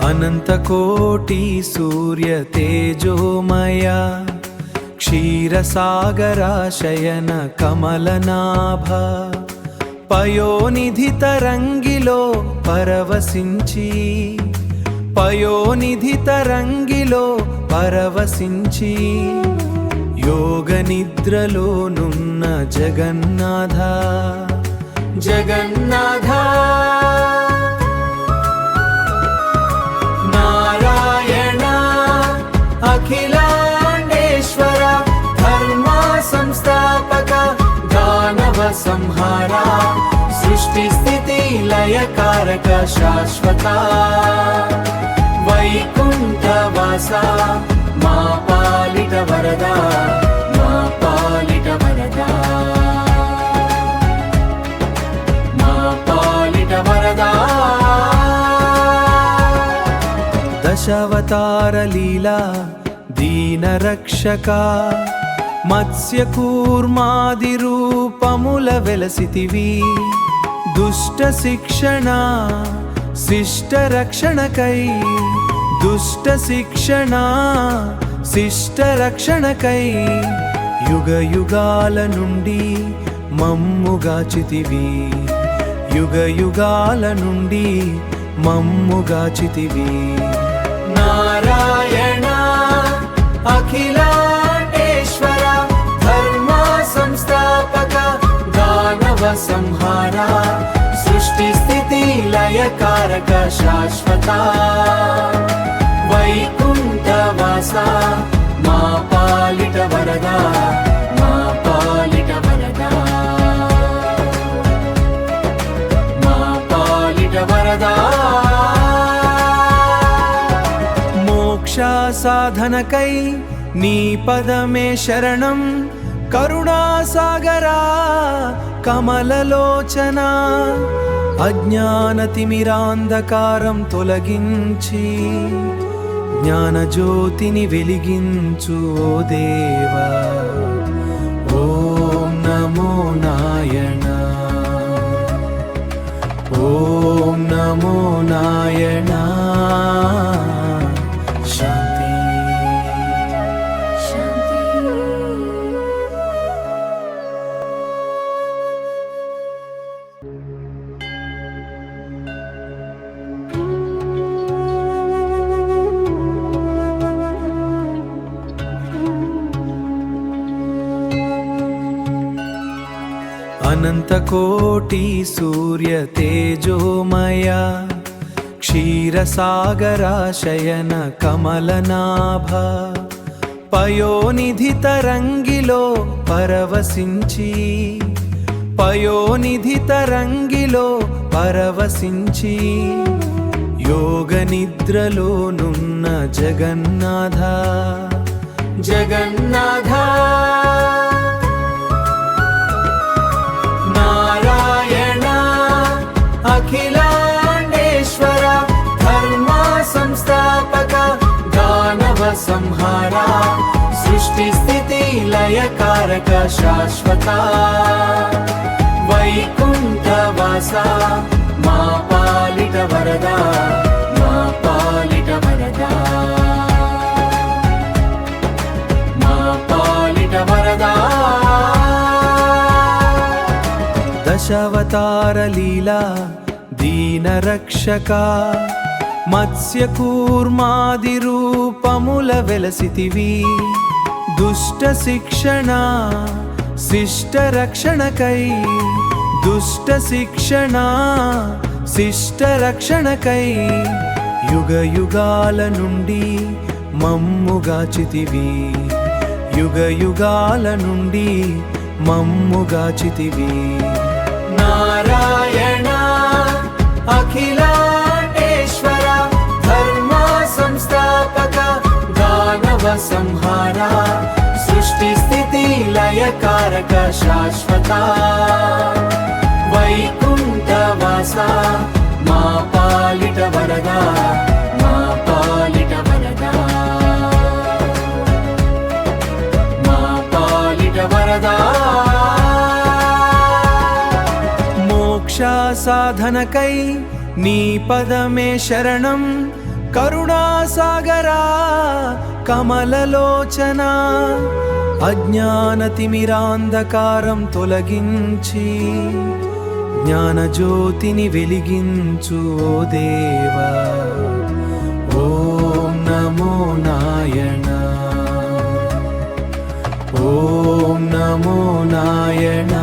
अनन्तकोटि सूर्य तेजोमया क्षीरसागरा शयन कमलनाभा पयोनिधि तरंगिलो परवशिंची पयोनिधि तरंगिलो परवशिंची योग निद्रलो नुन्न जगन्नाथ जगन्नाथ नारायण अखिलांडेश्वर धर्म संस्थापक दानव संहारा सृष्टि स्थिति लय कारक शाश्वता वैकुंठवासा मा पालित वरदा मा पालित वरदा मा पालित वरदा दशावतार लीला दीन रक्षका मत्स्य कूर्मादि रूपमुल वेलसितिवी दुष्ट शिक्षण शिष्ट रक्षणकै दुष्ट शिक्षण शिष्ट रक्षणकै युग युगाल नुंडी मम्मुगाचितिवी युग युगाल नुंडी मम्मुगाचितिवी नारायण अखिलांडेश्वर धर्म संस्थापक दानव संहारा सृष्टि स्थिति लय कारक शाश्वता वैकुंठवासा मा पालित वरदा मा पालित वरदा मा पालित वरदा मोक्ष साधनकै नी पदमे शरणं करुणा सागरा कमललोचना अज्ञानतिमिरांधकारं तोलगिंची ज्ञानज्योतिनि वेलिगिंचु ओ देवा ओम नमो नारायण ओम नमो नारायण अनन्तकोटि सूर्य तेजोमया क्षीरसागरा शयन कमलनाभा पयोनिधि तरंगिलो परवशिंची पयोनिधि तरंगिलो परवशिंची योग निद्रलो नुन्न जगन्नाथ जगन्नाथ नारायण अखिलांडेश्वर धर्म संस्थापक दानव संहारा सृष्टि स्थिति लय कारक शाश्वता वैकुंठवासा मा पालित वरदा मा पालित वरदा मा पालित वरदा दशावतार लीला दीन रक्षका मत्स्य कूर्मादि रूपमुल वेलसितिवी दुष्ट शिक्षण शिष्ट रक्षणकै दुष्ट शिक्षण शिष्ट रक्षणकै युग युगाल नुंडी मम्मुगाचितिवी युग युगाल नुंडी मम्मुगाचितिवी नारायण अखिलांडेश्वर धर्म संस्थापक दानव संहारा सृष्टि स्थिति लय कारक शाश्वता वैकुंठवासा मा पालित वरदा मा पालित वरदा मा पालित वरदा मोक्ष साधनकै नी पदमे शरणं కరుణాసాగరా కమలలోచన అజ్ఞానతిమిరాంధకారం తొలగించి జ్ఞానజ్యోతిని వెలిగించు ఓ దేవా. ఓం నమో నారాయణ, ఓం నమో నారాయణ.